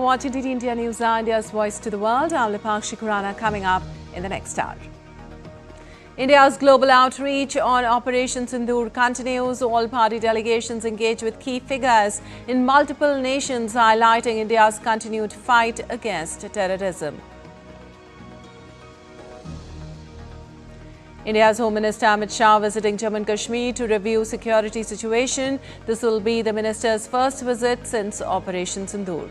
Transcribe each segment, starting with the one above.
Watching DD India News, India's voice to the world. I'm Lipakshi Khurana coming up in the next hour. India's global outreach on Operation Sindoor continues. All party delegations engage with key figures in multiple nations, highlighting India's continued fight against terrorism. India's Home Minister Amit Shah visiting Jammu and Kashmir to review security situation. This will be the minister's first visit since Operation Sindoor.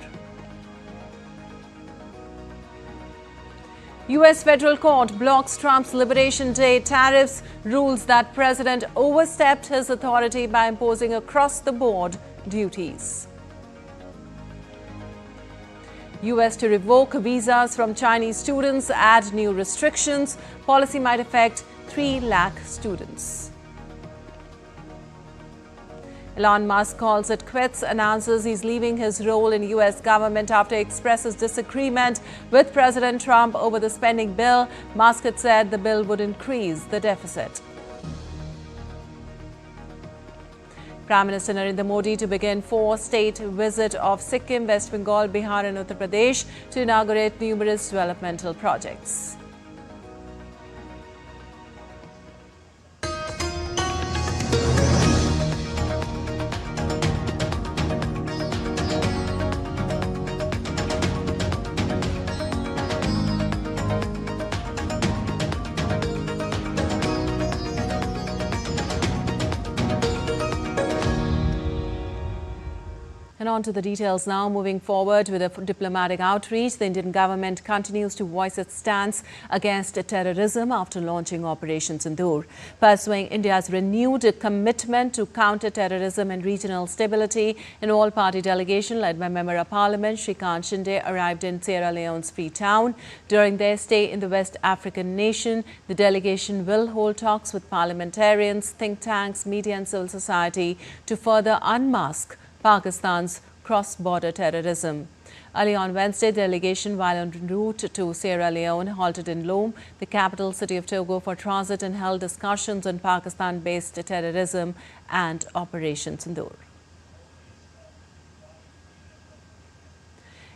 US federal court blocks Trump's Liberation Day tariffs, rules that President overstepped his authority by imposing across-the-board duties. US to revoke visas from Chinese students, add new restrictions. Policy might affect 3 lakh students. Elon Musk calls it quits, announces he's leaving his role in US government after he expresses disagreement with President Trump over the spending bill. Musk had said the bill would increase the deficit. Prime Minister Narendra Modi to begin 4-state visit of Sikkim, West Bengal, Bihar and Uttar Pradesh to inaugurate numerous developmental projects. And on to the details now. Moving forward with a diplomatic outreach, the Indian government continues to voice its stance against terrorism after launching Operation Sindoor. Pursuing India's renewed commitment to counter-terrorism and regional stability, an all-party delegation led by Member of Parliament Shrikant Shinde arrived in Sierra Leone's Freetown. During their stay in the West African nation, the delegation will hold talks with parliamentarians, think tanks, media and civil society to further unmask Pakistan's cross-border terrorism. Early on Wednesday, the delegation, while en route to Sierra Leone, halted in Lome, the capital city of Togo, for transit and held discussions on Pakistan-based terrorism and Operation Sindoor.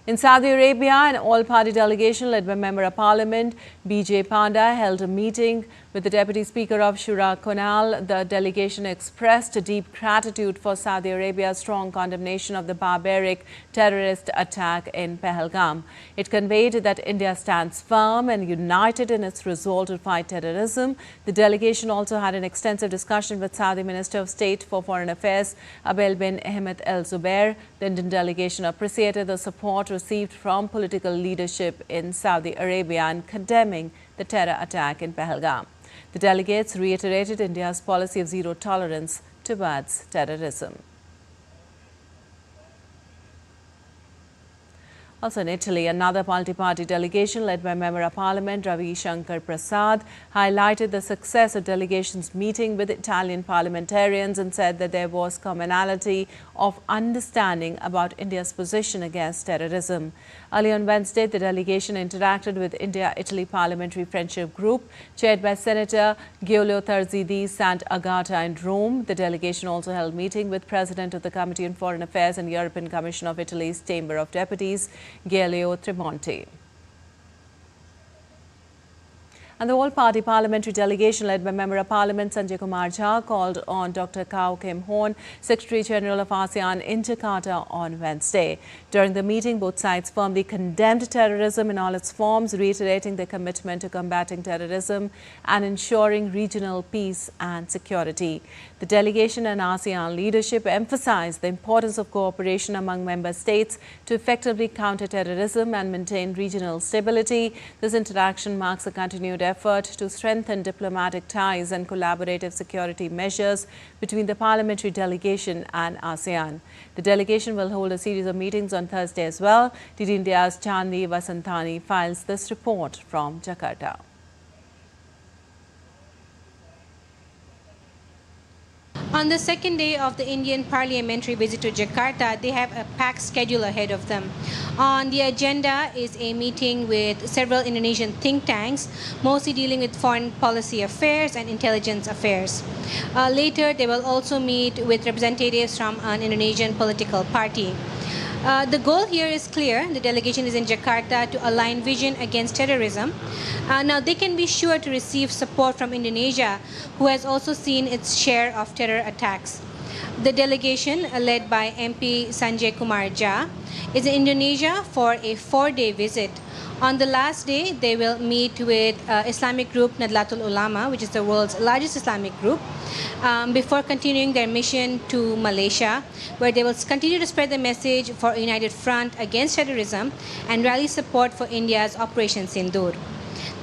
In Saudi Arabia, an all-party delegation led by Member of Parliament B.J. Panda held a meeting with the Deputy Speaker of Shura Konal. The delegation expressed deep gratitude for Saudi Arabia's strong condemnation of the barbaric terrorist attack in Pahalgam. It conveyed that India stands firm and united in its resolve to fight terrorism. The delegation also had an extensive discussion with Saudi Minister of State for Foreign Affairs Abel bin Ahmed Al Zubair. The Indian delegation appreciated the support received from political leadership in Saudi Arabia and condemning the terror attack in Pahalgam. The delegates reiterated India's policy of zero tolerance towards terrorism. Also in Italy, another multi-party delegation led by Member of Parliament Ravi Shankar Prasad highlighted the success of delegations meeting with Italian parliamentarians and said that there was commonality of understanding about India's position against terrorism. Early on Wednesday, the delegation interacted with India-Italy Parliamentary Friendship Group chaired by Senator Giulio Tarzi di Sant'Agata in Rome. The delegation also held meeting with President of the Committee on Foreign Affairs and European Commission of Italy's Chamber of Deputies, Giulio Tremonti. And the all-party parliamentary delegation led by Member of Parliament Sanjay Kumar Jha called on Dr. Kau Kim Horn, Secretary-General of ASEAN in Jakarta on Wednesday. During the meeting, both sides firmly condemned terrorism in all its forms, reiterating their commitment to combating terrorism and ensuring regional peace and security. The delegation and ASEAN leadership emphasized the importance of cooperation among member states to effectively counter terrorism and maintain regional stability. This interaction marks a continued effort to strengthen diplomatic ties and collaborative security measures between the parliamentary delegation and ASEAN. The delegation will hold a series of meetings on Thursday as well. DD India's Chandni Vasantani files this report from Jakarta. On the second day of the Indian parliamentary visit to Jakarta, they have a packed schedule ahead of them. On the agenda is a meeting with several Indonesian think tanks, mostly dealing with foreign policy affairs and intelligence affairs. Later, they will also meet with representatives from an Indonesian political party. The goal here is clear. The delegation is in Jakarta to align vision against terrorism. Now, they can be sure to receive support from Indonesia, who has also seen its share of terror attacks. The delegation, led by MP Sanjay Kumar Jha, is in Indonesia for a 4-day visit. On the last day, they will meet with Islamic group Nahdlatul Ulama, which is the world's largest Islamic group, before continuing their mission to Malaysia, where they will continue to spread the message for a united front against terrorism and rally support for India's Operation Sindoor.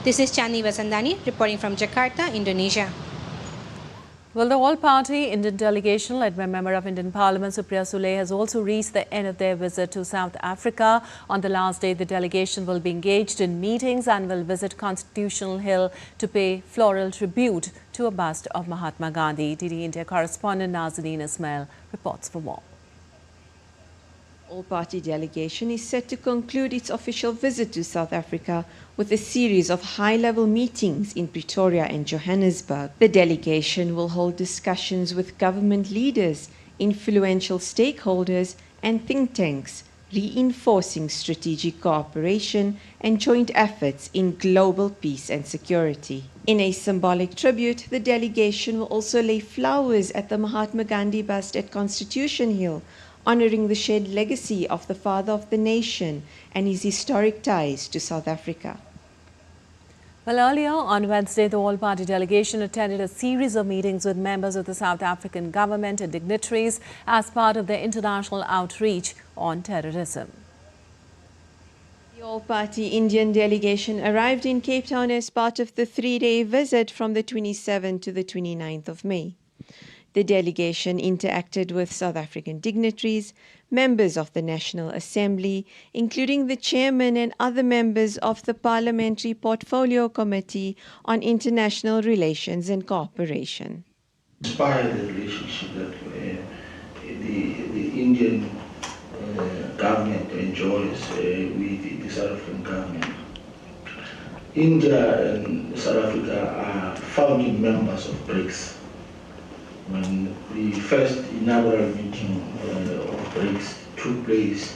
This is Chandni Vasandani reporting from Jakarta, Indonesia. Well, the all-party Indian delegation led by Member of Indian Parliament Supriya Sule has also reached the end of their visit to South Africa. On the last day, the delegation will be engaged in meetings and will visit Constitutional Hill to pay floral tribute to a bust of Mahatma Gandhi. DD India correspondent Nazanin Ismail reports for more. All-party delegation is set to conclude its official visit to South Africa with a series of high-level meetings in Pretoria and Johannesburg. The delegation will hold discussions with government leaders, influential stakeholders and think tanks, reinforcing strategic cooperation and joint efforts in global peace and security. In a symbolic tribute, the delegation will also lay flowers at the Mahatma Gandhi bust at Constitution Hill, honoring the shared legacy of the father of the nation and his historic ties to South Africa. Well, earlier on Wednesday, the all-party delegation attended a series of meetings with members of the South African government and dignitaries as part of their international outreach on terrorism. The all-party Indian delegation arrived in Cape Town as part of the 3-day visit from the 27th to the 29th of May. The delegation interacted with South African dignitaries, members of the National Assembly, including the chairman and other members of the Parliamentary Portfolio Committee on International Relations and Cooperation. Despite the relationship that the Indian government enjoys with the South African government, India and South Africa are founding members of BRICS. When the first inaugural meeting of BRICS took place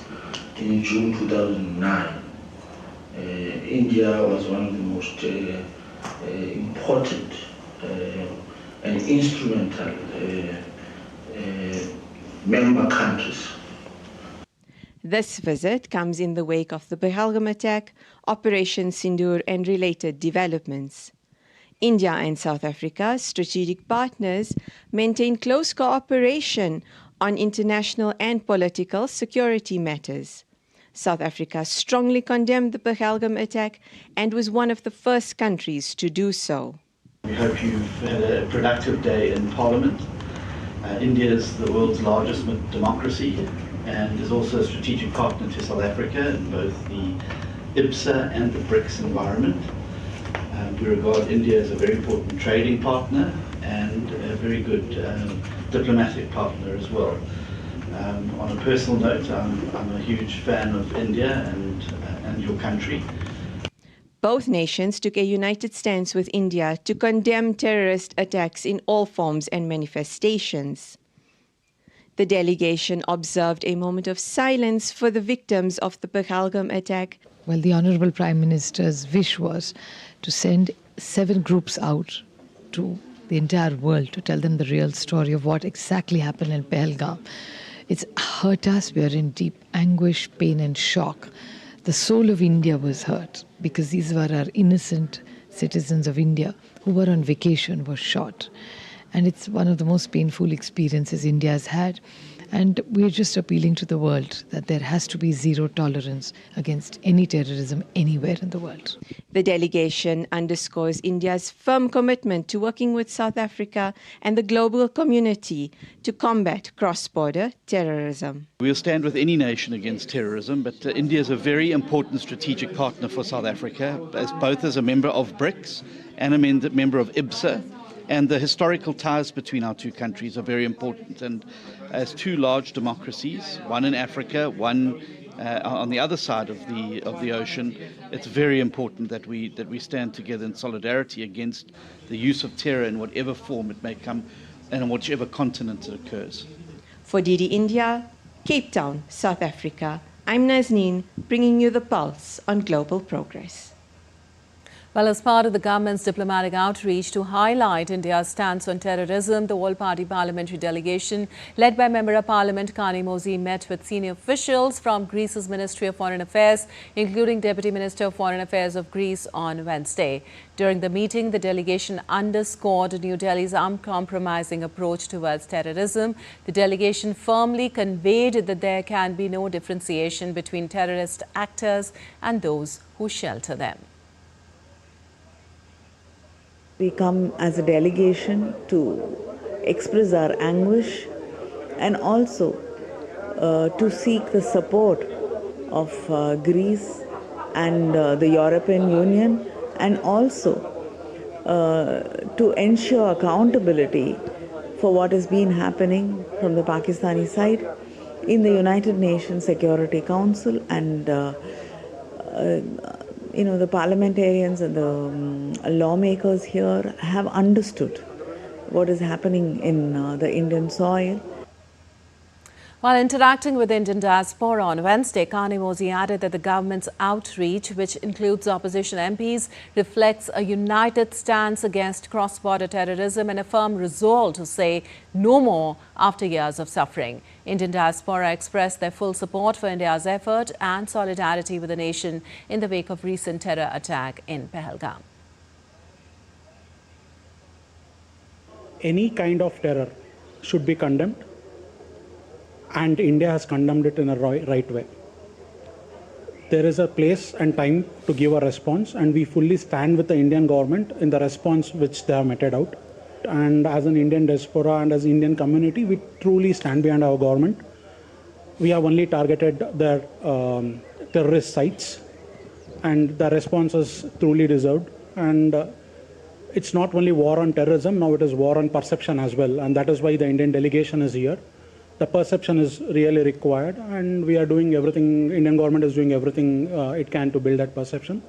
in June 2009, India was one of the most important and instrumental member countries. This visit comes in the wake of the Pahalgam attack, Operation Sindoor and related developments. India and South Africa, strategic partners, maintain close cooperation on international and political security matters. South Africa strongly condemned the Pahalgam attack and was one of the first countries to do so. We hope you've had a productive day in Parliament. India is the world's largest democracy and is also a strategic partner to South Africa in both the IBSA and the BRICS environment. We regard India as a very important trading partner and a very good diplomatic partner as well. On a personal note, I'm a huge fan of India and your country. Both nations took a united stance with India to condemn terrorist attacks in all forms and manifestations. The delegation observed a moment of silence for the victims of the Pahalgam attack. Well, the Honourable Prime Minister's wish was to send 7 groups out to the entire world to tell them the real story of what exactly happened in Pahalgam. It's hurt us. We are in deep anguish, pain and shock. The soul of India was hurt because these were our innocent citizens of India who were on vacation, were shot. And it's one of the most painful experiences India has had. And we're just appealing to the world that there has to be zero tolerance against any terrorism anywhere in the world. The delegation underscores India's firm commitment to working with South Africa and the global community to combat cross-border terrorism. We'll stand with any nation against terrorism, but India is a very important strategic partner for South Africa, both as a member of BRICS and a member of IBSA. And the historical ties between our two countries are very important. And as two large democracies, one in Africa, one on the other side of the ocean, it's very important that we stand together in solidarity against the use of terror in whatever form it may come and on whichever continent it occurs. For DD India, Cape Town, South Africa. I'm Nazneen, bringing you the pulse on global progress. Well, as part of the government's diplomatic outreach to highlight India's stance on terrorism, the all-party parliamentary delegation led by Member of Parliament Kani Mozi met with senior officials from Greece's Ministry of Foreign Affairs, including Deputy Minister of Foreign Affairs of Greece, on Wednesday. During the meeting, the delegation underscored New Delhi's uncompromising approach towards terrorism. The delegation firmly conveyed that there can be no differentiation between terrorist actors and those who shelter them. We come as a delegation to express our anguish and also to seek the support of Greece and the European Union, and also to ensure accountability for what has been happening from the Pakistani side in the United Nations Security Council. And the parliamentarians and the lawmakers here have understood what is happening in the Indian soil. While interacting with Indian diaspora on Wednesday, Kani Mozi added that the government's outreach, which includes opposition MPs, reflects a united stance against cross-border terrorism and a firm resolve to say no more after years of suffering. Indian diaspora expressed their full support for India's effort and solidarity with the nation in the wake of recent terror attack in Pahalgam. Any kind of terror should be condemned, and India has condemned it in a right way. There is a place and time to give a response, and we fully stand with the Indian government in the response which they have meted out. And as an Indian diaspora and as Indian community, we truly stand behind our government. We have only targeted their terrorist sites, and the response is truly deserved. And it's not only war on terrorism, now it is war on perception as well, and that is why the Indian delegation is here. The perception is really required, and we are doing everything, Indian government is doing everything it can to build that perception.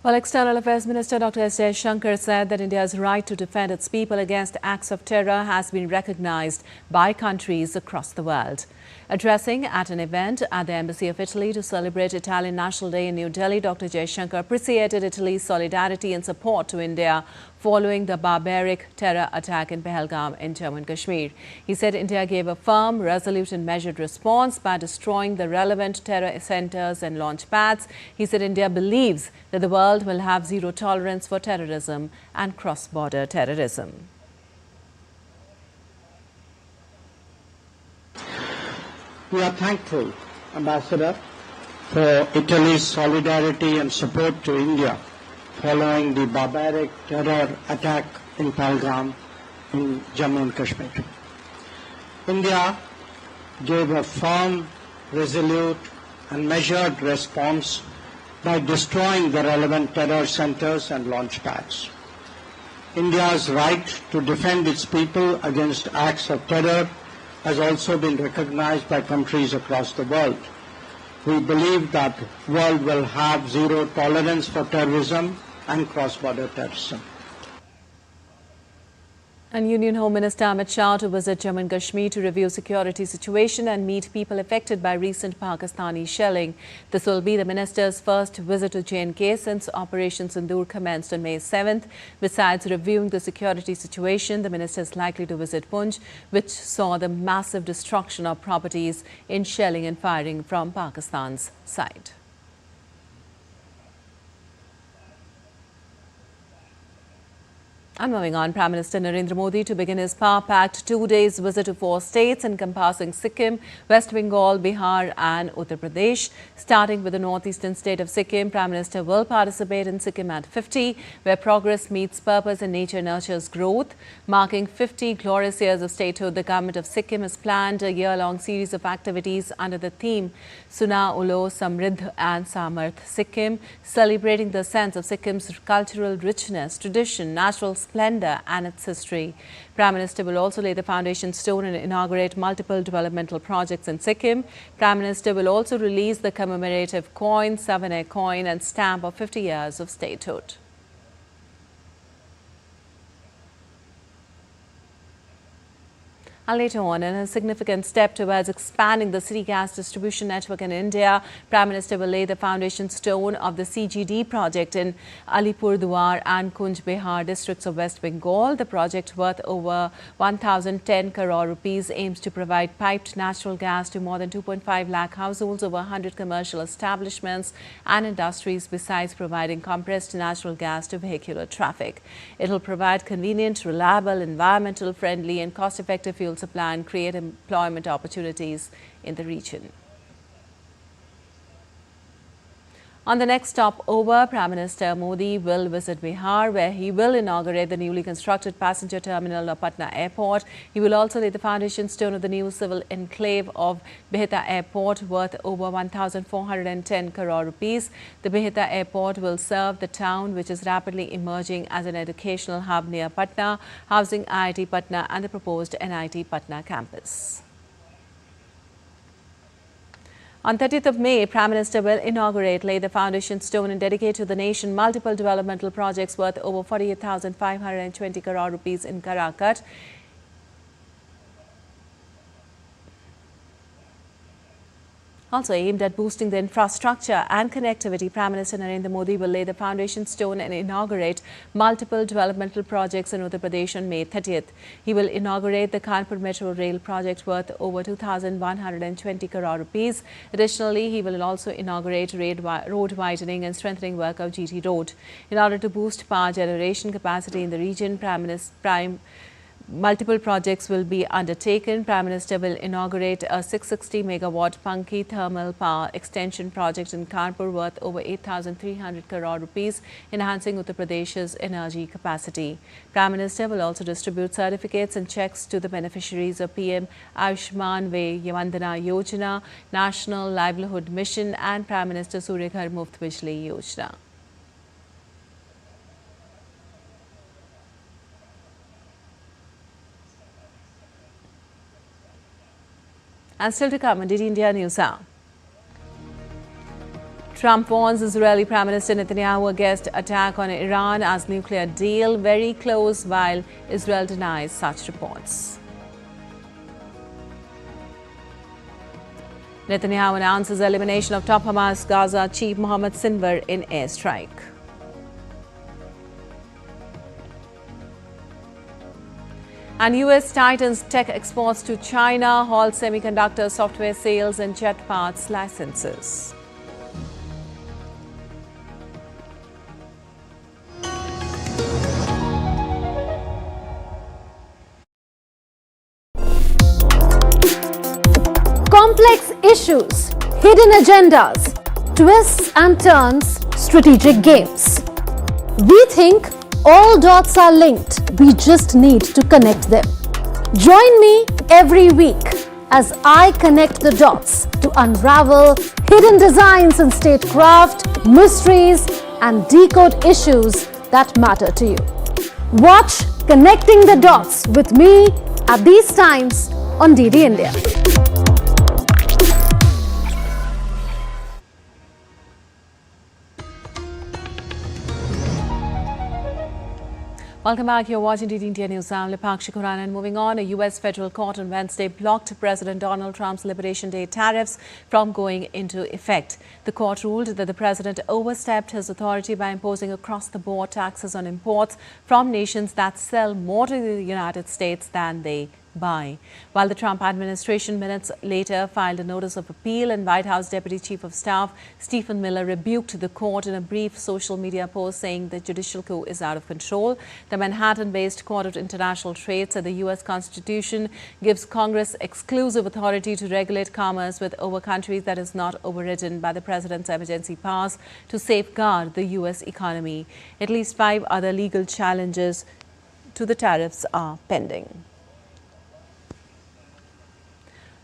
Well, External Affairs Minister Dr. S. Jaishankar said that India's right to defend its people against acts of terror has been recognized by countries across the world. Addressing at an event at the Embassy of Italy to celebrate Italian National Day in New Delhi, Dr. Jaishankar appreciated Italy's solidarity and support to India following the barbaric terror attack in Pahalgam in Jammu and Kashmir. He said India gave a firm, resolute and measured response by destroying the relevant terror centers and launch pads. He said India believes that the world will have zero tolerance for terrorism and cross-border terrorism. We are thankful, Ambassador, for Italy's solidarity and support to India following the barbaric terror attack in Pahalgam in Jammu and Kashmir. India gave a firm, resolute and measured response by destroying the relevant terror centers and launch pads. India's right to defend its people against acts of terror has also been recognized by countries across the world. We believe that the world will have zero tolerance for terrorism and cross-border terrorism. And Union Home Minister Amit Shah to visit Jammu and Kashmir to review security situation and meet people affected by recent Pakistani shelling. This will be the minister's first visit to J&K since Operation Sindoor commenced on May 7th. Besides reviewing the security situation, the minister is likely to visit Poonch, which saw the massive destruction of properties in shelling and firing from Pakistan's side. And moving on, Prime Minister Narendra Modi to begin his power-packed 2 days visit to 4 states encompassing Sikkim, West Bengal, Bihar and Uttar Pradesh. Starting with the northeastern state of Sikkim, Prime Minister will participate in Sikkim at 50, where progress meets purpose and nature nurtures growth. Marking 50 glorious years of statehood, the government of Sikkim has planned a year-long series of activities under the theme Suna Ulo Samriddh and Samarth Sikkim, celebrating the sense of Sikkim's cultural richness, tradition, natural splendor and its history. Prime Minister will also lay the foundation stone and inaugurate multiple developmental projects in Sikkim. Prime Minister will also release the commemorative coin, souvenir coin and stamp of 50 years of statehood. And later on, in a significant step towards expanding the city gas distribution network in India, Prime Minister will lay the foundation stone of the CGD project in Alipurduar and Kunj Bihar districts of West Bengal. The project, worth over 1,010 crore rupees, aims to provide piped natural gas to more than 2.5 lakh households, over 100 commercial establishments and industries, besides providing compressed natural gas to vehicular traffic. It will provide convenient, reliable, environmental friendly and cost-effective fuel supply and create employment opportunities in the region. On the next stopover, Prime Minister Modi will visit Bihar, where he will inaugurate the newly constructed passenger terminal of Patna Airport. He will also lay the foundation stone of the new civil enclave of Bihta Airport, worth over 1,410 crore rupees. The Bihta Airport will serve the town, which is rapidly emerging as an educational hub near Patna, housing IIT Patna and the proposed NIT Patna campus. On 30th of May, Prime Minister will inaugurate, lay the foundation stone and dedicate to the nation multiple developmental projects worth over 48,520 crore rupees in Karakat. Also aimed at boosting the infrastructure and connectivity, Prime Minister Narendra Modi will lay the foundation stone and inaugurate multiple developmental projects in Uttar Pradesh on May 30th. He will inaugurate the Kanpur Metro Rail project worth over 2,120 crore rupees. Additionally, he will also inaugurate road widening and strengthening work of GT Road. In order to boost power generation capacity in the region, multiple projects will be undertaken. Prime Minister will inaugurate a 660 megawatt Panki thermal power extension project in Kanpur worth over 8,300 crore rupees, enhancing Uttar Pradesh's energy capacity. Prime Minister will also distribute certificates and checks to the beneficiaries of PM Ayushman Vandana Yojana, National Livelihood Mission and Prime Minister Surya Ghar Muft Bijli Yojana. And still to come on DD India News Hour. Trump warns Israeli Prime Minister Netanyahu against attack on Iran as nuclear deal very close, while Israel denies such reports. Netanyahu announces elimination of top Hamas Gaza chief Mohammed Sindoor in airstrike. And US tightens tech exports to China, halts semiconductor software sales and jet parts licenses. Complex issues, hidden agendas, twists and turns, strategic games. We think all dots are linked. We just need to connect them. Join me every week as I connect the dots to unravel hidden designs in statecraft, mysteries, and decode issues that matter to you. Watch Connecting the Dots with me at these times on DD India. Welcome back. You're watching DD India News. I'm Lipakshi Khurana. And moving on, a US federal court on Wednesday blocked President Donald Trump's Liberation Day tariffs from going into effect. The court ruled that the president overstepped his authority by imposing across-the-board taxes on imports from nations that sell more to the United States than they buy. While the Trump administration minutes later filed a notice of appeal, and White House Deputy Chief of Staff Stephen Miller rebuked the court in a brief social media post, saying the judicial coup is out of control. The Manhattan-based Court of International Trade said the U.S. Constitution gives Congress exclusive authority to regulate commerce with over countries that is not overridden by the president's emergency powers to safeguard the U.S. economy. At least 5 other legal challenges to the tariffs are pending.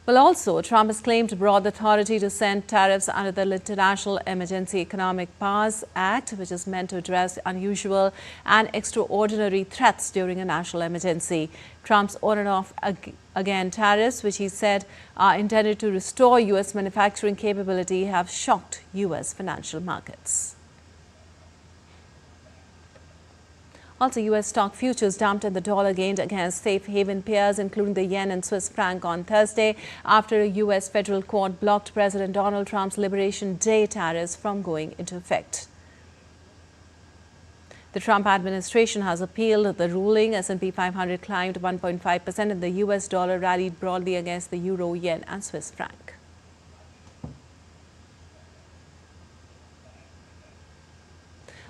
Well, also, Trump has claimed broad authority to send tariffs under the International Emergency Economic Powers Act, which is meant to address unusual and extraordinary threats during a national emergency. Trump's ordered off again tariffs, which he said are intended to restore U.S. manufacturing capability, have shocked U.S. financial markets. Also, US stock futures dumped and the dollar gained against safe haven pairs, including the yen and Swiss franc on Thursday, after a US federal court blocked President Donald Trump's Liberation Day tariffs from going into effect. The Trump administration has appealed the ruling. S&P 500 climbed 1.5% and the US dollar rallied broadly against the euro, yen and Swiss franc.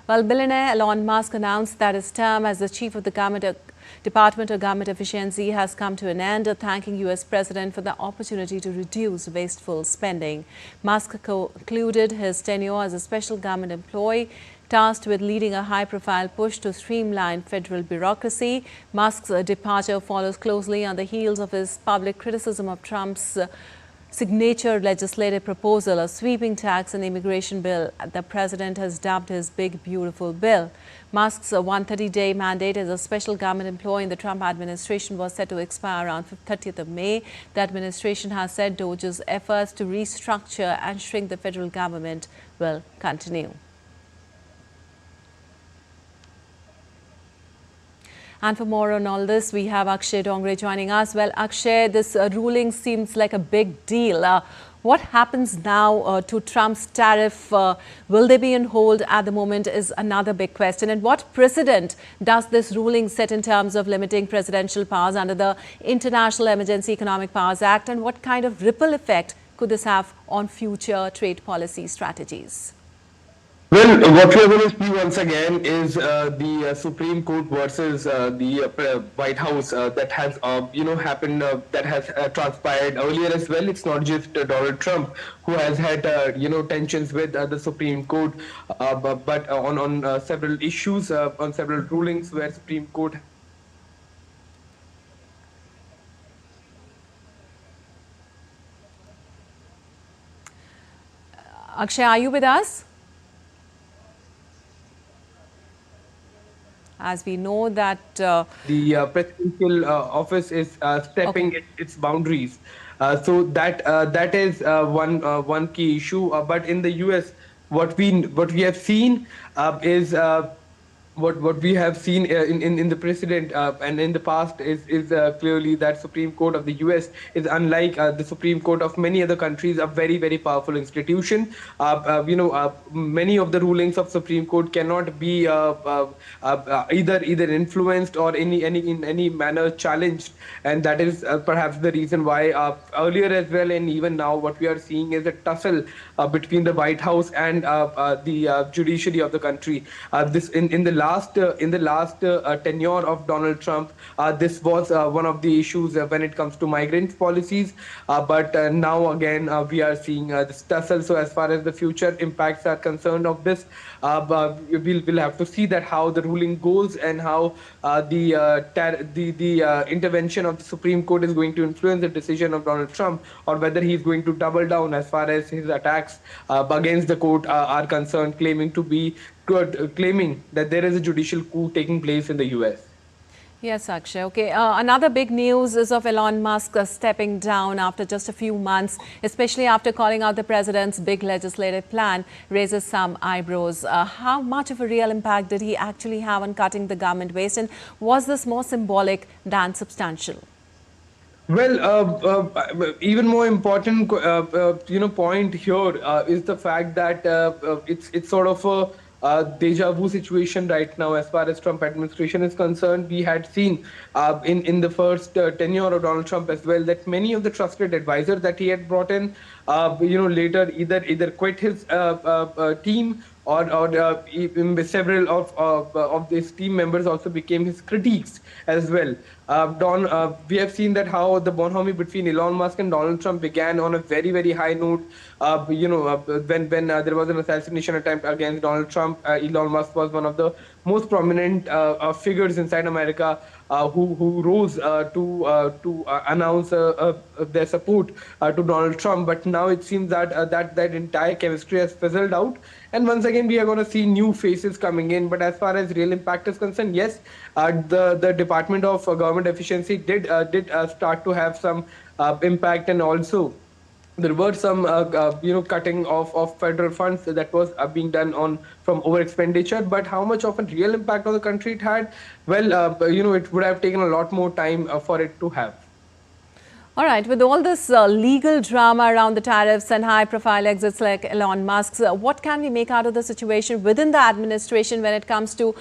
Well, billionaire Elon Musk announced that his term as the chief of the Department of Government Efficiency has come to an end, thanking US President for the opportunity to reduce wasteful spending. Musk concluded his tenure as a special government employee tasked with leading a high-profile push to streamline federal bureaucracy. Musk's departure follows closely on the heels of his public criticism of Trump's signature legislative proposal, a sweeping tax and immigration bill the president has dubbed his Big Beautiful Bill. Musk's 130-day mandate as a special government employee in the Trump administration was set to expire around 30th of May. The administration has said DOJ's efforts to restructure and shrink the federal government will continue. And for more on all this, we have Akshai Dongre joining us. Well, Akshay, this ruling seems like a big deal. What happens now to Trump's tariff? Will they be on hold at the moment is another big question. And what precedent does this ruling set in terms of limiting presidential powers under the International Emergency Economic Powers Act? And what kind of ripple effect could this have on future trade policy strategies? Well, what we are going to see once again is the Supreme Court versus the White House that has, happened, that has transpired earlier as well. It's not just Donald Trump who has had, tensions with the Supreme Court, but on several issues, on several rulings where Supreme Court. Akshay, are you with us? As we know that the presidential office is stepping its boundaries, so that is one key issue. But in the US, what we have seen is what we have seen in the precedent and in the past is clearly that Supreme Court of the US is unlike the Supreme Court of many other countries, a very, very powerful institution. Many of the rulings of Supreme Court cannot be either influenced or in any manner challenged, and that is perhaps the reason why earlier as well and even now what we are seeing is a tussle between the White House and the judiciary of the country. This in the last tenure of Donald Trump, this was one of the issues when it comes to migrant policies. But now again we are seeing this tussle. So as far as the future impacts are concerned of this, we'll have to see that how the ruling goes and how the intervention of the Supreme Court is going to influence the decision of Donald Trump, or whether he's going to double down as far as his attacks against the court are concerned, claiming that there is a judicial coup taking place in the US. Yes, Akshay. Okay. Another big news is of Elon Musk stepping down after just a few months, especially after calling out the president's big legislative plan, raises some eyebrows. How much of a real impact did he actually have on cutting the government waste, and was this more symbolic than substantial? Well, even more important, point here is the fact that it's sort of a deja vu situation right now as far as Trump administration is concerned. We had seen in the first tenure of Donald Trump as well that many of the trusted advisors that he had brought in, later either quit his team or several of his team members also became his critiques as well. We have seen that how the bonhomie between Elon Musk and Donald Trump began on a very, very high note. When there was an assassination attempt against Donald Trump, Elon Musk was one of the most prominent figures inside America who rose to announce their support to Donald Trump. But now it seems that that entire chemistry has fizzled out. And once again, we are going to see new faces coming in. But as far as real impact is concerned, yes, the Department of Government Efficiency did start to have some impact, and also there were some cutting of federal funds that was being done from over expenditure, but how much of a real impact on the country it had, well, it would have taken a lot more time for it to have. All right, with all this legal drama around the tariffs and high-profile exits like Elon Musk's, what can we make out of the situation within the administration when it comes to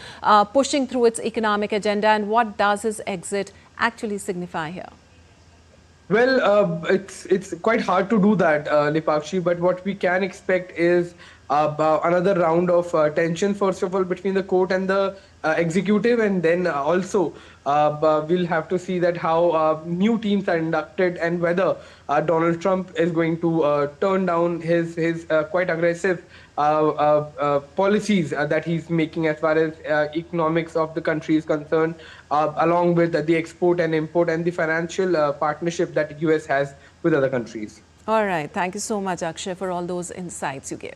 pushing through its economic agenda, and what does his exit actually signify here? Well, it's quite hard to do that, Lipakshi, but what we can expect is another round of tension, first of all, between the court and the executive, and then also we'll have to see that how new teams are inducted and whether Donald Trump is going to turn down his quite aggressive policies that he's making as far as economics of the country is concerned, along with the export and import and the financial partnership that the US has with other countries. All right. Thank you so much, Akshay, for all those insights you gave.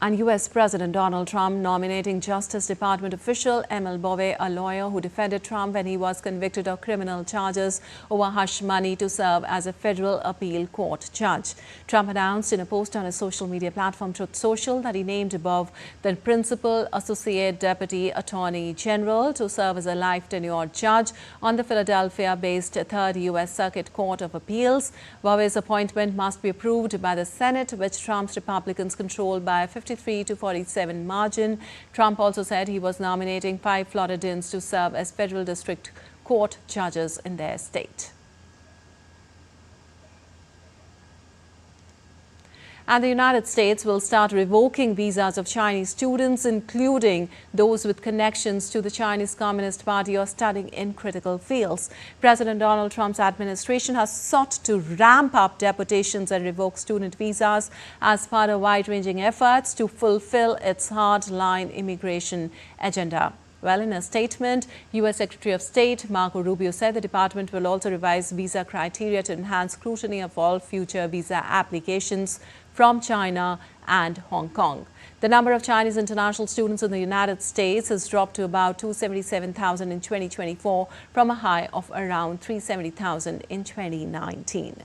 And US President Donald Trump nominating Justice Department official Emil Bove, a lawyer who defended Trump when he was convicted of criminal charges over hush money, to serve as a federal appeal court judge. Trump announced in a post on his social media platform Truth Social that he named above the principal associate deputy attorney general to serve as a life tenured judge on the Philadelphia-based 3rd U.S. Circuit Court of Appeals. Bove's appointment must be approved by the Senate, which Trump's Republicans control by a 53 to 47 margin. Trump also said he was nominating 5 Floridians to serve as federal district court judges in their state. And the United States will start revoking visas of Chinese students, including those with connections to the Chinese Communist Party or studying in critical fields. President Donald Trump's administration has sought to ramp up deportations and revoke student visas as part of wide-ranging efforts to fulfill its hard-line immigration agenda. Well, in a statement, U.S. Secretary of State Marco Rubio said the department will also revise visa criteria to enhance scrutiny of all future visa applications from China and Hong Kong. The number of Chinese international students in the United States has dropped to about 277,000 in 2024 from a high of around 370,000 in 2019.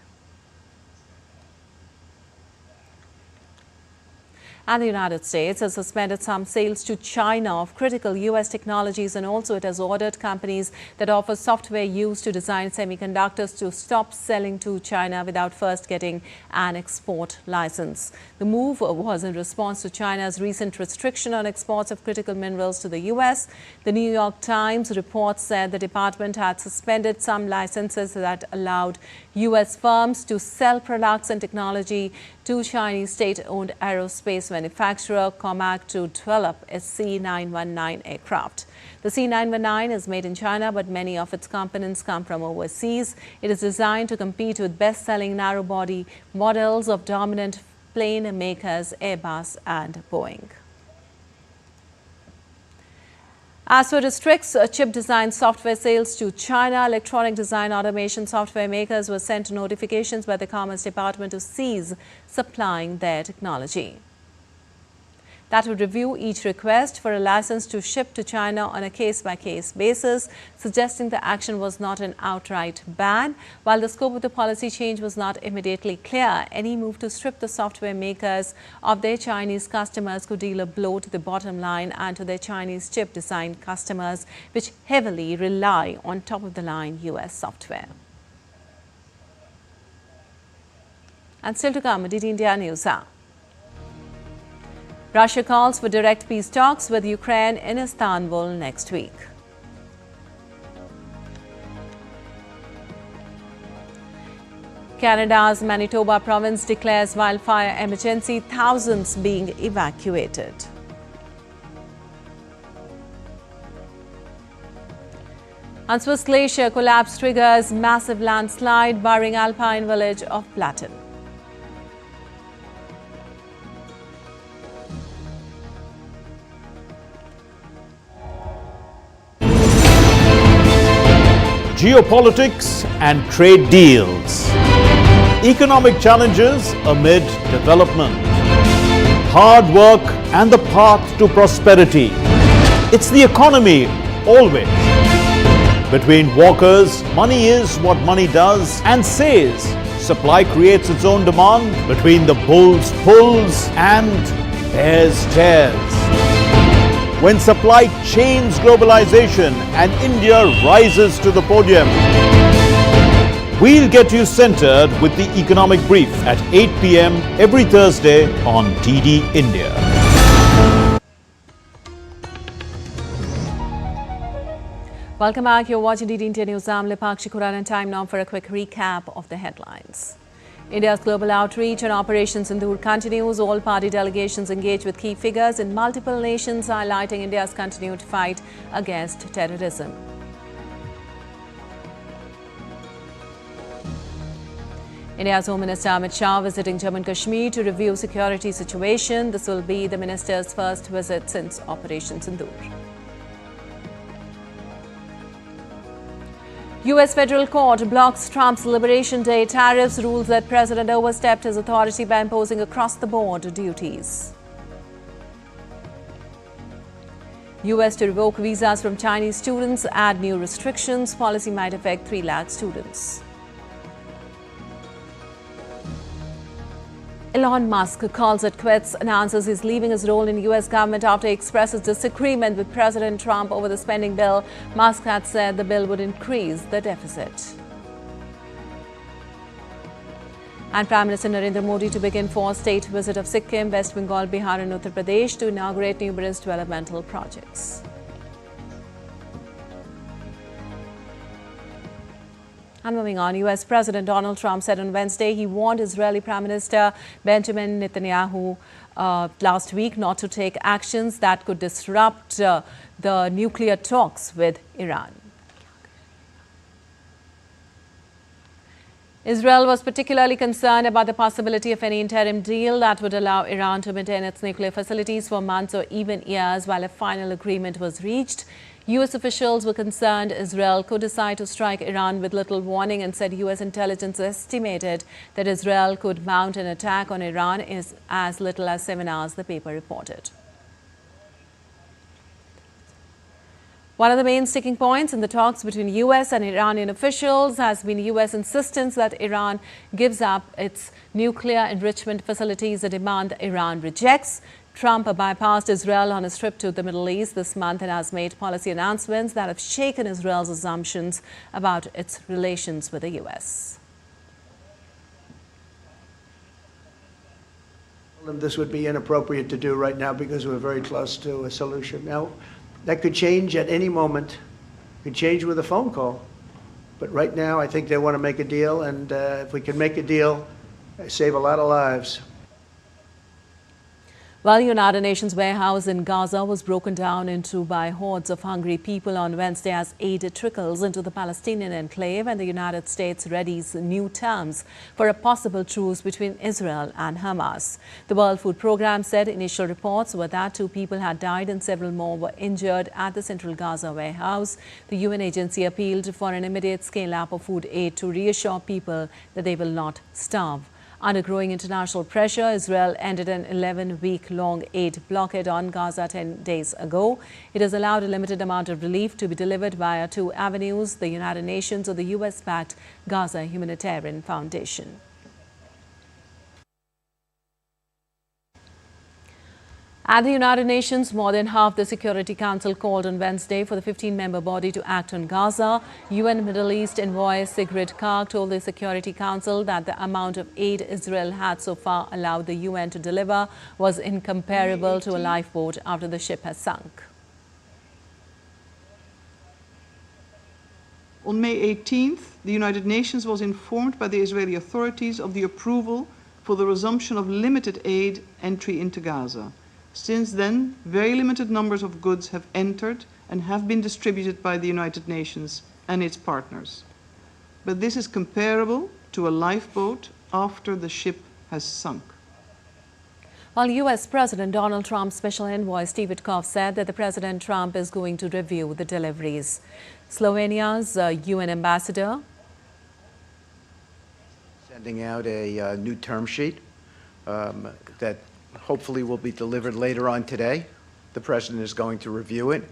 And the United States has suspended some sales to China of critical U.S. technologies, and also it has ordered companies that offer software used to design semiconductors to stop selling to China without first getting an export license. The move was in response to China's recent restriction on exports of critical minerals to the U.S. The New York Times report said the department had suspended some licenses that allowed U.S. firms to sell products and technology to Chinese state-owned aerospace manufacturer Comac to develop a C919 aircraft. The C919 is made in China, but many of its components come from overseas. It is designed to compete with best-selling narrow-body models of dominant plane makers Airbus and Boeing. As for restricts chip design software sales to China, electronic design automation software makers were sent notifications by the Commerce Department to cease supplying their technology. That would review each request for a license to ship to China on a case-by-case basis, suggesting the action was not an outright ban. While the scope of the policy change was not immediately clear, any move to strip the software makers of their Chinese customers could deal a blow to the bottom line and to their Chinese chip design customers, which heavily rely on top-of-the-line U.S. software. And still to come, DD India News. Russia calls for direct peace talks with Ukraine in Istanbul next week. Canada's Manitoba province declares wildfire emergency, thousands being evacuated. And Swiss glacier collapse triggers massive landslide, burying alpine village of Platten. Geopolitics and trade deals. Economic challenges amid development. Hard work and the path to prosperity. It's the economy always. between walkers, money is what money does, and says supply creates its own demand, between the bulls pulls and bears tears. When supply chains globalization and India rises to the podium. We'll get you centered with the economic brief at 8 p.m. every Thursday on DD India. Welcome back. You're watching DD India News. I'm Lipakshi Kuran, and time now for a quick recap of the headlines. India's global outreach and Operation Sindoor continues. All party delegations engage with key figures in multiple nations, highlighting India's continued fight against terrorism. India's Home Minister Amit Shah visiting Jammu and Kashmir to review security situation. This will be the minister's first visit since Operation Sindoor. US Federal Court blocks Trump's Liberation Day tariffs, rules that President overstepped his authority by imposing across-the-board duties. US to revoke visas from Chinese students, add new restrictions. Policy might affect 3 lakh students. Elon Musk calls it quits, announces he's leaving his role in US government after he expresses disagreement with President Trump over the spending bill. Musk had said the bill would increase the deficit. And Prime Minister Narendra Modi to begin 4th state visit of Sikkim, West Bengal, Bihar and Uttar Pradesh to inaugurate numerous developmental projects. And moving on, US President Donald Trump said on Wednesday he warned Israeli Prime Minister Benjamin Netanyahu last week not to take actions that could disrupt the nuclear talks with Iran. Israel was particularly concerned about the possibility of any interim deal that would allow Iran to maintain its nuclear facilities for months or even years while a final agreement was reached. US officials were concerned Israel could decide to strike Iran with little warning and said US intelligence estimated that Israel could mount an attack on Iran in as little as 7 hours, the paper reported. One of the main sticking points in the talks between US and Iranian officials has been US insistence that Iran gives up its nuclear enrichment facilities, a demand Iran rejects. Trump bypassed Israel on his trip to the Middle East this month and has made policy announcements that have shaken Israel's assumptions about its relations with the US. This would be inappropriate to do right now because we're very close to a solution. Now, that could change at any moment. It could change with a phone call. But right now, I think they want to make a deal, and if we can make a deal, save a lot of lives. Well, the United Nations warehouse in Gaza was broken down into by hordes of hungry people on Wednesday as aid trickles into the Palestinian enclave, and the United States readies new terms for a possible truce between Israel and Hamas. The World Food Programme said initial reports were that 2 people had died and several more were injured at the central Gaza warehouse. The UN agency appealed for an immediate scale-up of food aid to reassure people that they will not starve. Under growing international pressure, Israel ended an 11-week-long aid blockade on Gaza 10 days ago. It has allowed a limited amount of relief to be delivered via 2 avenues, the United Nations or the US-backed Gaza Humanitarian Foundation. At the United Nations, more than half the Security Council called on Wednesday for the 15-member body to act on Gaza. UN Middle East envoy Sigrid Kaag told the Security Council that the amount of aid Israel had so far allowed the UN to deliver was incomparable to a lifeboat after the ship has sunk. On May 18th, the United Nations was informed by the Israeli authorities of the approval for the resumption of limited aid entry into Gaza. Since then, very limited numbers of goods have entered and have been distributed by the United Nations and its partners. But this is comparable to a lifeboat after the ship has sunk. While US President Donald Trump's special envoy Steve Witkoff said that the President Trump is going to review the deliveries. Slovenia's UN ambassador sending out a new term sheet that hopefully will be delivered later on today. The President is going to review it,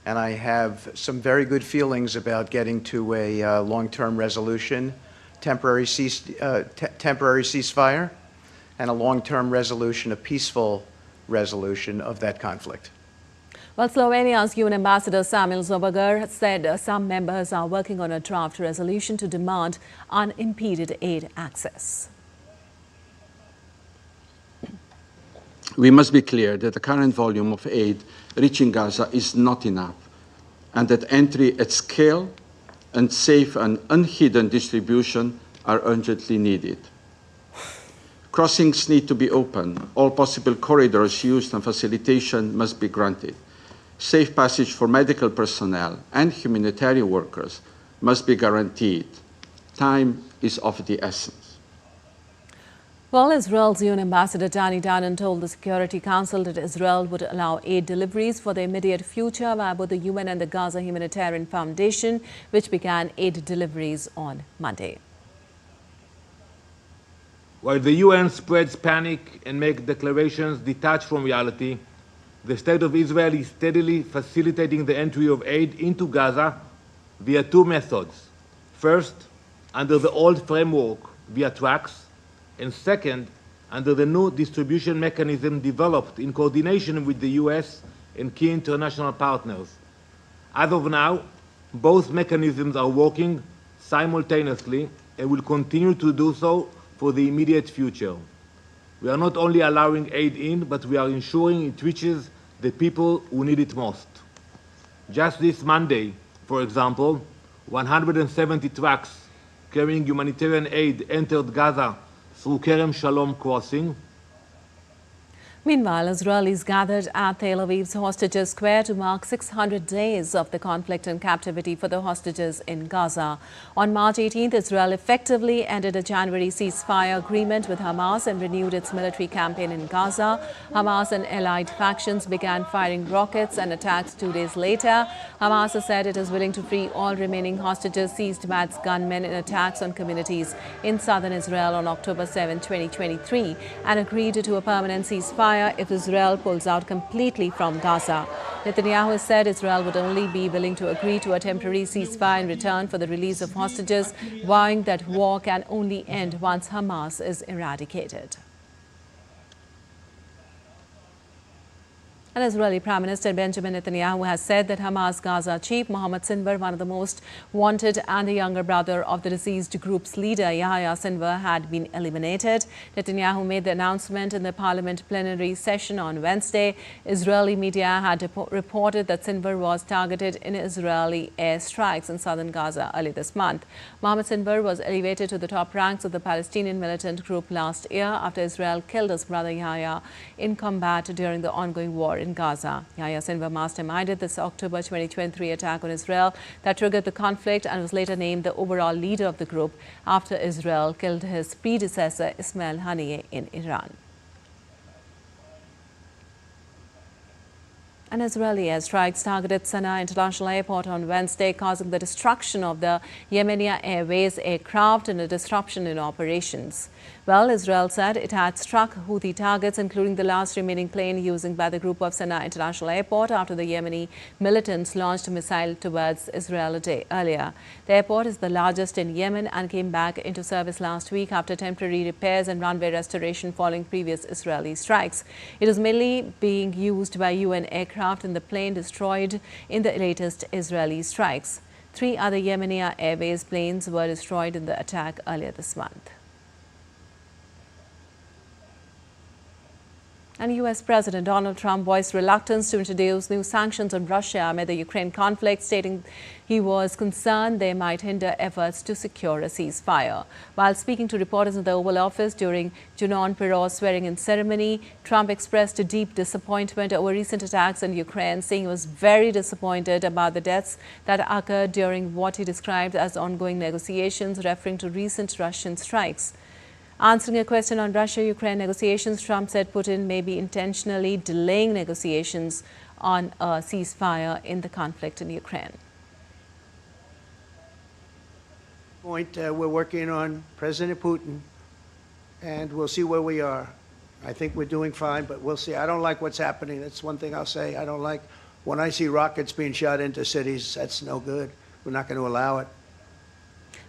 and I have some very good feelings about getting to a long-term resolution, temporary ceasefire, and a long-term resolution, a peaceful resolution of that conflict. Well, Slovenia's UN Ambassador Samuel Zobogar said some members are working on a draft resolution to demand unimpeded aid access. We must be clear that the current volume of aid reaching Gaza is not enough, and that entry at scale and safe and unhidden distribution are urgently needed. Crossings need to be open. All possible corridors used and facilitation must be granted. Safe passage for medical personnel and humanitarian workers must be guaranteed. Time is of the essence. Well, Israel's UN Ambassador Dani Danon told the Security Council that Israel would allow aid deliveries for the immediate future via both the UN and the Gaza Humanitarian Foundation, which began aid deliveries on Monday. While the UN spreads panic and makes declarations detached from reality, the State of Israel is steadily facilitating the entry of aid into Gaza via two methods. First, under the old framework via trucks, and second, under the new distribution mechanism developed in coordination with the US and key international partners. As of now, both mechanisms are working simultaneously and will continue to do so for the immediate future. We are not only allowing aid in, but we are ensuring it reaches the people who need it most. Just this Monday, for example, 170 trucks carrying humanitarian aid entered Gaza through Kerem Shalom crossing. Meanwhile, Israelis gathered at Tel Aviv's Hostages Square to mark 600 days of the conflict and captivity for the hostages in Gaza. On March 18th, Israel effectively ended a January ceasefire agreement with Hamas and renewed its military campaign in Gaza. Hamas and allied factions began firing rockets and attacks 2 days later. Hamas has said it is willing to free all remaining hostages seized by its gunmen in attacks on communities in southern Israel on October 7, 2023, and agreed to a permanent ceasefire if Israel pulls out completely from Gaza. Netanyahu has said Israel would only be willing to agree to a temporary ceasefire in return for the release of hostages, vowing that war can only end once Hamas is eradicated. And Israeli Prime Minister Benjamin Netanyahu has said that Hamas Gaza chief Mohammed Sindoor, one of the most wanted and the younger brother of the deceased group's leader Yahya Sindoor, had been eliminated. Netanyahu made the announcement in the parliament plenary session on Wednesday. Israeli media had reported that Sindoor was targeted in Israeli airstrikes in southern Gaza early this month. Mohammed Sindoor was elevated to the top ranks of the Palestinian militant group last year after Israel killed his brother Yahya in combat during the ongoing war in Gaza. Yahya Sindoor masterminded this October 2023 attack on Israel that triggered the conflict and was later named the overall leader of the group after Israel killed his predecessor Ismail Haniyeh in Iran. An Israeli airstrikes targeted Sana'a International Airport on Wednesday, causing the destruction of the Yemeni Airways aircraft and a disruption in operations. Well, Israel said it had struck Houthi targets, including the last remaining plane used by the group of Sana'a International Airport after the Yemeni militants launched a missile towards Israel a day earlier. The airport is the largest in Yemen and came back into service last week after temporary repairs and runway restoration following previous Israeli strikes. It is mainly being used by UN aircraft and the plane destroyed in the latest Israeli strikes. 3 other Yemeni Airways planes were destroyed in the attack earlier this month. And US President Donald Trump voiced reluctance to introduce new sanctions on Russia amid the Ukraine conflict, stating he was concerned they might hinder efforts to secure a ceasefire. While speaking to reporters in the Oval Office during Junon Pirot's swearing-in ceremony, Trump expressed a deep disappointment over recent attacks in Ukraine, saying he was very disappointed about the deaths that occurred during what he described as ongoing negotiations, referring to recent Russian strikes. Answering a question on Russia-Ukraine negotiations, Trump said Putin may be intentionally delaying negotiations on a ceasefire in the conflict in Ukraine. We're working on President Putin, and we'll see where we are. I think we're doing fine, but we'll see. I don't like what's happening. That's one thing I'll say. I don't like When I see rockets being shot into cities, that's no good. We're not going to allow it.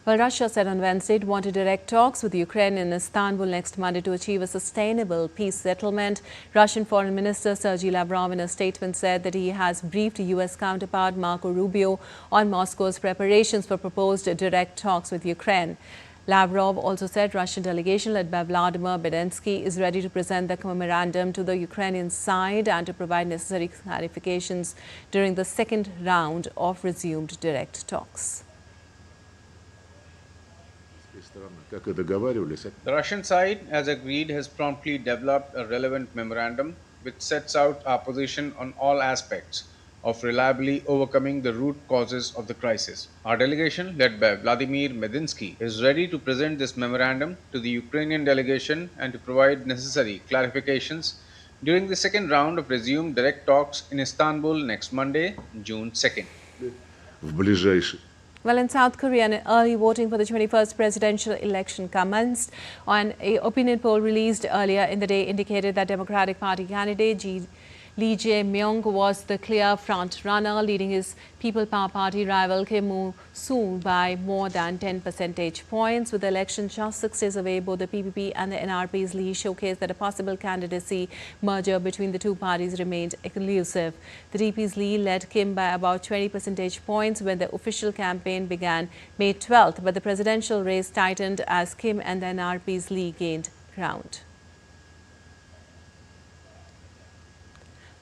Well, Russia said on Wednesday it wanted direct talks with Ukraine in Istanbul next Monday to achieve a sustainable peace settlement. Russian Foreign Minister Sergei Lavrov in a statement said that he has briefed US counterpart Marco Rubio on Moscow's preparations for proposed direct talks with Ukraine. Lavrov also said Russian delegation led by Vladimir Bedensky is ready to present the memorandum to the Ukrainian side and to provide necessary clarifications during the second round of resumed direct talks. The Russian side, as agreed, has promptly developed a relevant memorandum which sets out our position on all aspects of reliably overcoming the root causes of the crisis. Our delegation, led by Vladimir Medinsky, is ready to present this memorandum to the Ukrainian delegation and to provide necessary clarifications during the second round of resumed direct talks in Istanbul next Monday, June 2nd. Well, in South Korea, early voting for the 21st presidential election commenced. An opinion poll released earlier in the day indicated that Democratic Party candidate Lee Jae-myung was the clear front-runner, leading his People Power Party rival Kim Woo-soo by more than 10 percentage points. With the election just 6 days away, both the PPP and the NRP's Lee showcased that a possible candidacy merger between the two parties remained elusive. The DP's Lee led Kim by about 20 percentage points when the official campaign began May 12th, but the presidential race tightened as Kim and the NRP's Lee gained ground.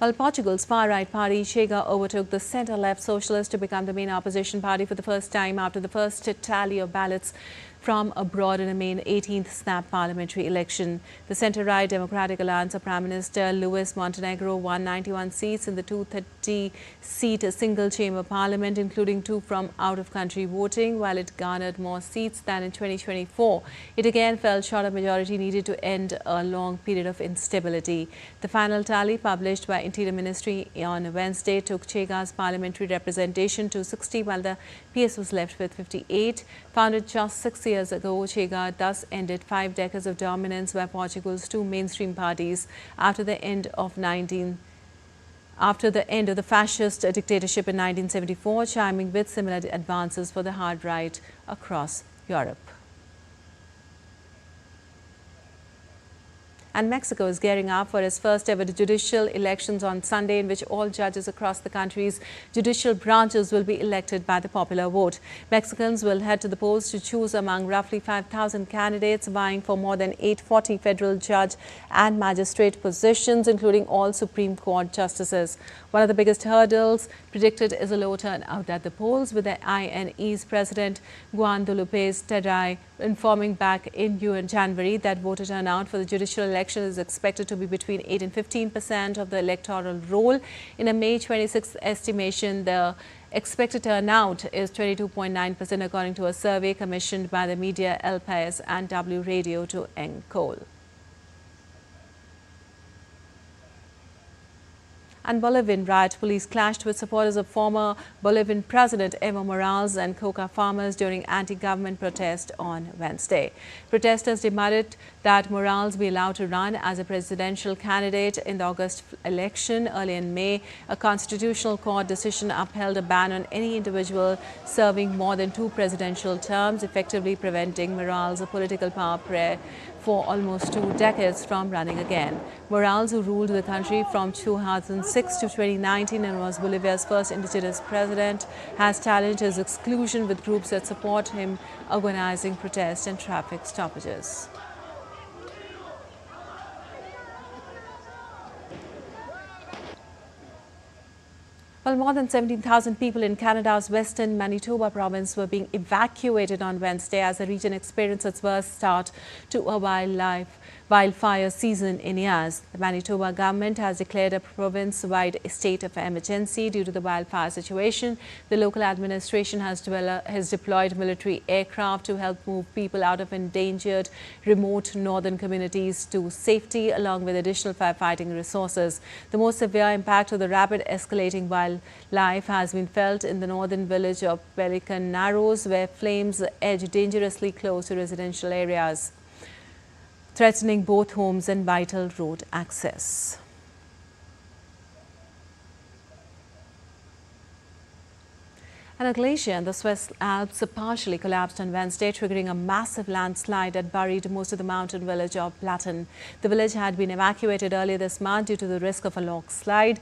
While Portugal's far-right party Chega overtook the centre-left Socialists to become the main opposition party for the first time after the first tally of ballots from abroad in a May 18th snap parliamentary election. The centre-right Democratic Alliance of Prime Minister Luis Montenegro won 91 seats in the 230-seat single-chamber parliament, including 2 from out-of-country voting, while it garnered more seats than in 2024. It again fell short of majority needed to end a long period of instability. The final tally, published by Interior Ministry on Wednesday, took Chega's parliamentary representation to 60, while the PS was left with 58. Founded just 6 years ago, Chega thus ended 5 decades of dominance by Portugal's two mainstream parties after the end of the fascist dictatorship in 1974, chiming with similar advances for the hard right across Europe. And Mexico is gearing up for its first ever judicial elections on Sunday, in which all judges across the country's judicial branches will be elected by the popular vote. Mexicans will head to the polls to choose among roughly 5,000 candidates vying for more than 840 federal judge and magistrate positions, including all Supreme Court justices. One of the biggest hurdles predicted is a low turnout at the polls, with the INE's president Guadalupe Tadei informing back in January that voter turnout for the judicial election is expected to be between 8 and 15% of the electoral roll. In a May 26th estimation, the expected turnout is 22.9%, according to a survey commissioned by the media El País and W Radio to Encol. And Bolivian riot police clashed with supporters of former Bolivian President Evo Morales and coca farmers during anti-government protest on Wednesday. Protesters demanded that Morales be allowed to run as a presidential candidate in the August election. Early in May, a constitutional court decision upheld a ban on any individual serving more than 2 presidential terms, effectively preventing Morales, a political power for almost 2 decades, from running again. Morales, who ruled the country from 2006 to 2019 and was Bolivia's first indigenous president, has challenged his exclusion, with groups that support him organizing protests and traffic stoppages. Well, more than 17,000 people in Canada's western Manitoba province were being evacuated on Wednesday as the region experienced its worst start to a wildfire season in years. The Manitoba government has declared a province-wide state of emergency due to the wildfire situation. The local administration has deployed military aircraft to help move people out of endangered remote northern communities to safety, along with additional firefighting resources. The most severe impact of the rapid escalating wildlife has been felt in the northern village of Pelican Narrows, where flames edge dangerously close to residential areas, threatening both homes and vital road access. And a glacier in the Swiss Alps partially collapsed on Wednesday, triggering a massive landslide that buried most of the mountain village of Platten. The village had been evacuated earlier this month due to the risk of a landslide.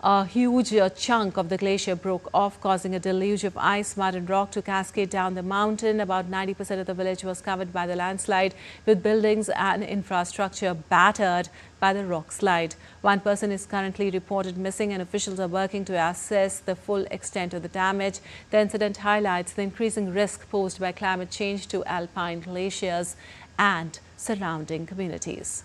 A huge chunk of the glacier broke off, causing a deluge of ice, mud and rock to cascade down the mountain. About 90% of the village was covered by the landslide, with buildings and infrastructure battered by the rock slide. One person is currently reported missing and officials are working to assess the full extent of the damage. The incident highlights the increasing risk posed by climate change to alpine glaciers and surrounding communities.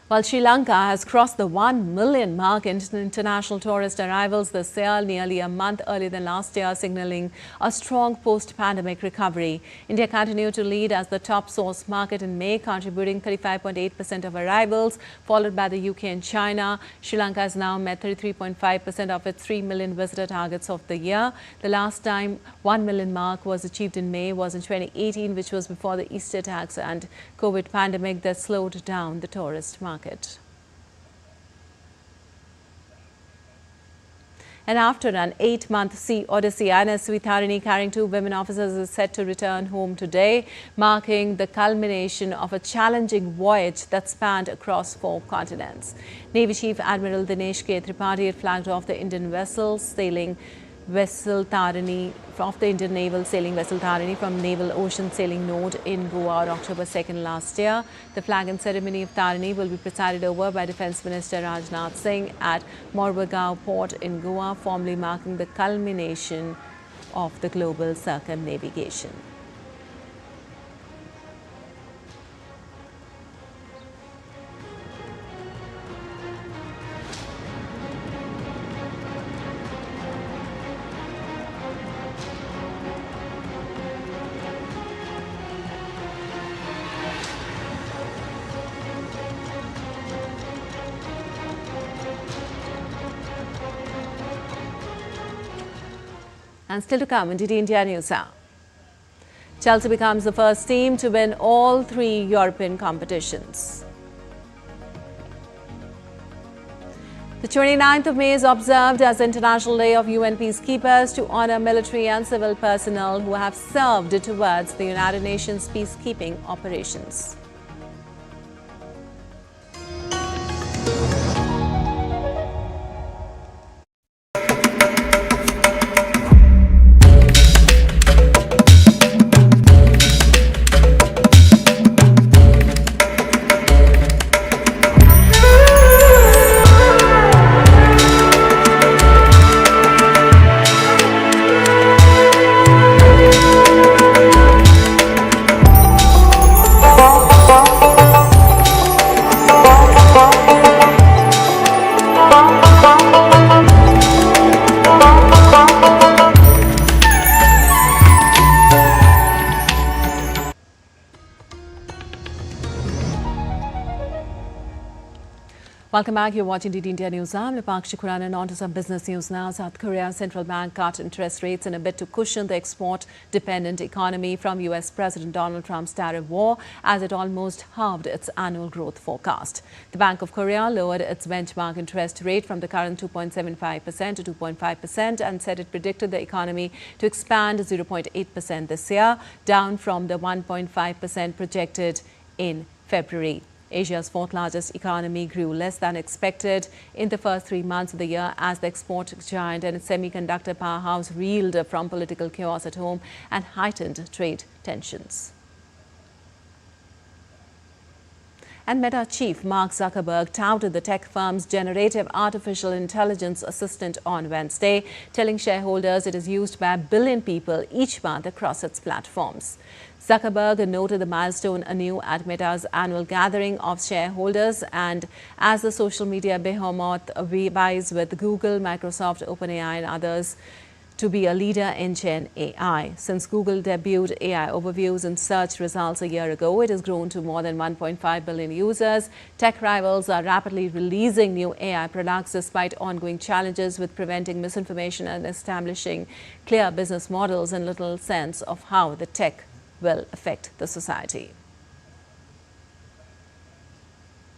While Sri Lanka has crossed the 1 million mark in international tourist arrivals this year, nearly a month earlier than last year, signaling a strong post-pandemic recovery. India continued to lead as the top source market in May, contributing 35.8% of arrivals, followed by the UK and China. Sri Lanka has now met 33.5% of its 3 million visitor targets of the year. The last time 1 million mark was achieved in May was in 2018, which was before the Easter attacks and COVID pandemic that slowed down the tourist market. And after an 8-month sea odyssey, INS Tarini, carrying 2 women officers, is set to return home today, marking the culmination of a challenging voyage that spanned across 4 continents. Navy Chief Admiral Dinesh K. Tripathi had flagged off the Indian Sailing Vessel Tarini of the Indian Naval Sailing Vessel Tarini from Naval Ocean Sailing Node in Goa on October 2nd last year. The flag and ceremony of Tarini will be presided over by Defence Minister Rajnath Singh at Mormugao Port in Goa, formally marking the culmination of the global circumnavigation. And still to come in DD India News Hour. Chelsea becomes the first team to win all 3 European competitions. The 29th of May is observed as International Day of UN Peacekeepers to honor military and civil personnel who have served towards the United Nations peacekeeping operations. Welcome back. You're watching DD India News. I'm Akshai Dongre, and on to some business news now. South Korea's central bank cut interest rates in a bid to cushion the export-dependent economy from US President Donald Trump's tariff war, as it almost halved its annual growth forecast. The Bank of Korea lowered its benchmark interest rate from the current 2.75% to 2.5% and said it predicted the economy to expand 0.8% this year, down from the 1.5% projected in February. Asia's 4th largest economy grew less than expected in the first 3 months of the year as the export giant and its semiconductor powerhouse reeled from political chaos at home and heightened trade tensions. And Meta chief Mark Zuckerberg touted the tech firm's generative artificial intelligence assistant on Wednesday, telling shareholders it is used by 1 billion people each month across its platforms. Zuckerberg noted the milestone anew at Meta's annual gathering of shareholders, and as the social media behemoth vies with Google, Microsoft, OpenAI and others to be a leader in Gen AI. Since Google debuted AI overviews and search results a year ago, it has grown to more than 1.5 billion users. Tech rivals are rapidly releasing new AI products despite ongoing challenges with preventing misinformation and establishing clear business models and little sense of how the tech will affect the society.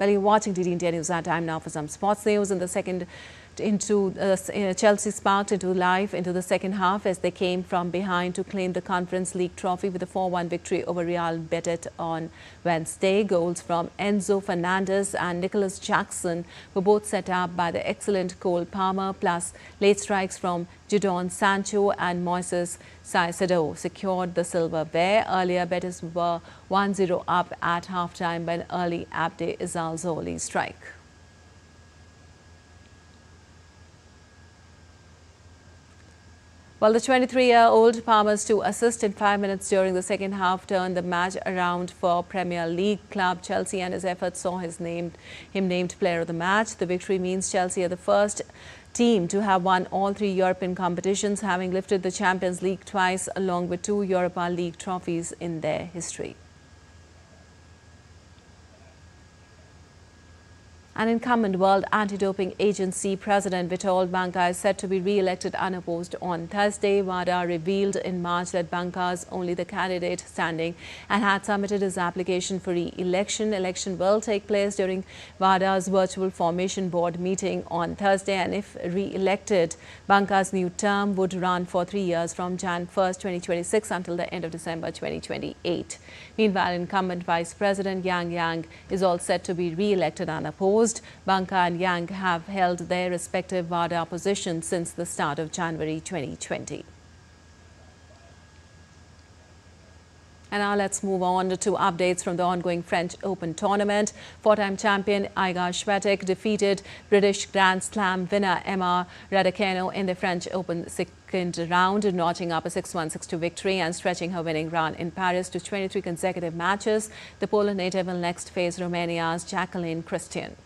Well, you're watching DD India News. Time now for some sports news. In the second, Chelsea sparked into life into the second half as they came from behind to claim the Conference League trophy with a 4-1 victory over Real Betis on Wednesday. Goals from Enzo Fernandez and Nicholas Jackson were both set up by the excellent Cole Palmer, plus late strikes from Jadon Sancho and Moises Caicedo secured the silverware. Earlier, Betis were 1-0 up at halftime by an early Abde Izalzoli strike. Well, the 23-year-old Palmer's 2 assists in 5 minutes during the second half turned the match around for Premier League club Chelsea, and his efforts saw him named player of the match. The victory means Chelsea are the first team to have won all 3 European competitions, having lifted the Champions League twice along with 2 Europa League trophies in their history. An incumbent World Anti-Doping Agency President Vitol Banka is set to be re-elected unopposed on Thursday. WADA revealed in March that Banka is only the candidate standing and had submitted his application for re-election. Election will take place during WADA's virtual formation board meeting on Thursday, and if re-elected, Banka's new term would run for 3 years from Jan 1st, 2026 until the end of December 2028. Meanwhile, incumbent Vice President Yang is all set to be re-elected unopposed. Banka and Yang have held their respective WADA positions since the start of January 2020. And now let's move on to updates from the ongoing French Open tournament. 4-time champion Iga Swiatek defeated British Grand Slam winner Emma Raducanu in the French Open second round, notching up a 6-1, 6-2 victory and stretching her winning run in Paris to 23 consecutive matches. The Poland native will next face Romania's Jacqueline Christian.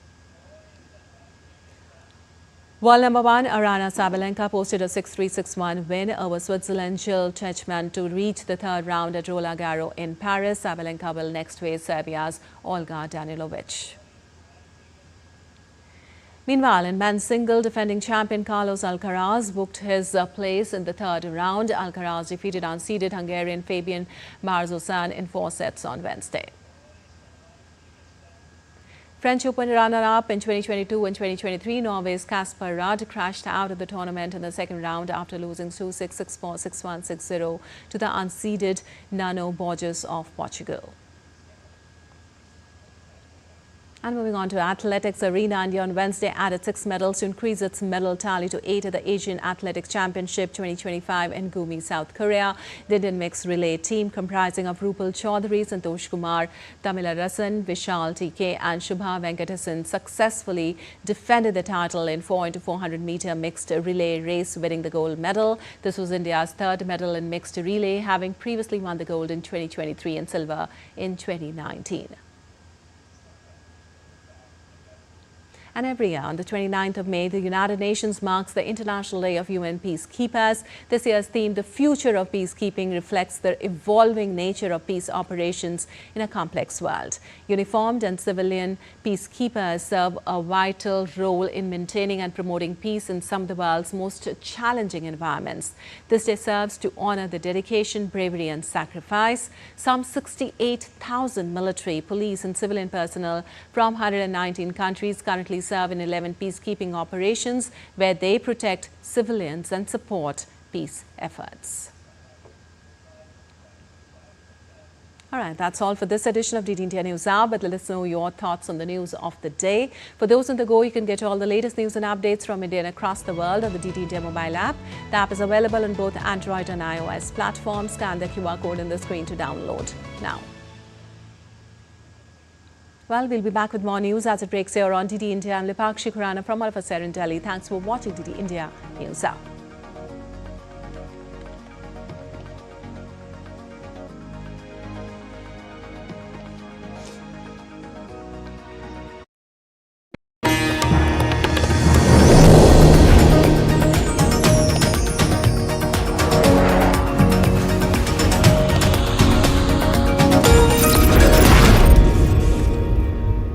World number 1 Aryna Sabalenka posted a 6-3, 6-1 win over Switzerland's Jill Teichmann to reach the third round at Roland Garros in Paris. Sabalenka will next face Serbia's Olga Danilovic. Meanwhile, in men's single, defending champion Carlos Alcaraz booked his place in the third round. Alcaraz defeated unseeded Hungarian Fabian Barzozan in 4 sets on Wednesday. French Open runner-up in 2022 and 2023, Norway's Kasper Ruud crashed out of the tournament in the second round after losing 2-6, 6-4, 6-1, 6-0 to the unseeded Nuno Borges of Portugal. And moving on to athletics arena, India on Wednesday added 6 medals to increase its medal tally to 8 at the Asian Athletics Championship 2025 in Gumi, South Korea. The Indian mixed relay team, comprising of Rupal Chaudhary, Santosh Kumar, Tamilarasan, Vishal TK and Shubha Venkatesan, successfully defended the title in 4x400 meter mixed relay race, winning the gold medal. This was India's 3rd medal in mixed relay, having previously won the gold in 2023 and silver in 2019. And every year on the 29th of May, the United Nations marks the International Day of UN Peacekeepers. This year's theme, The Future of Peacekeeping, reflects the evolving nature of peace operations in a complex world. Uniformed and civilian peacekeepers serve a vital role in maintaining and promoting peace in some of the world's most challenging environments. This day serves to honor the dedication, bravery and sacrifice. Some 68,000 military, police and civilian personnel from 119 countries currently serve in 11 peacekeeping operations where they protect civilians and support peace efforts. All right, that's all for this edition of DD India News Hour, but let us know your thoughts on the news of the day. For those on the go, you can get all the latest news and updates from India and across the world on the DD India mobile app. The app is available on both Android and iOS platforms. Scan the QR code on the screen to download now. Well, we'll be back with more news as it breaks here on DD India. I'm Lipakshi Khurana from all of us here in Delhi. Thanks for watching DD India News Hour.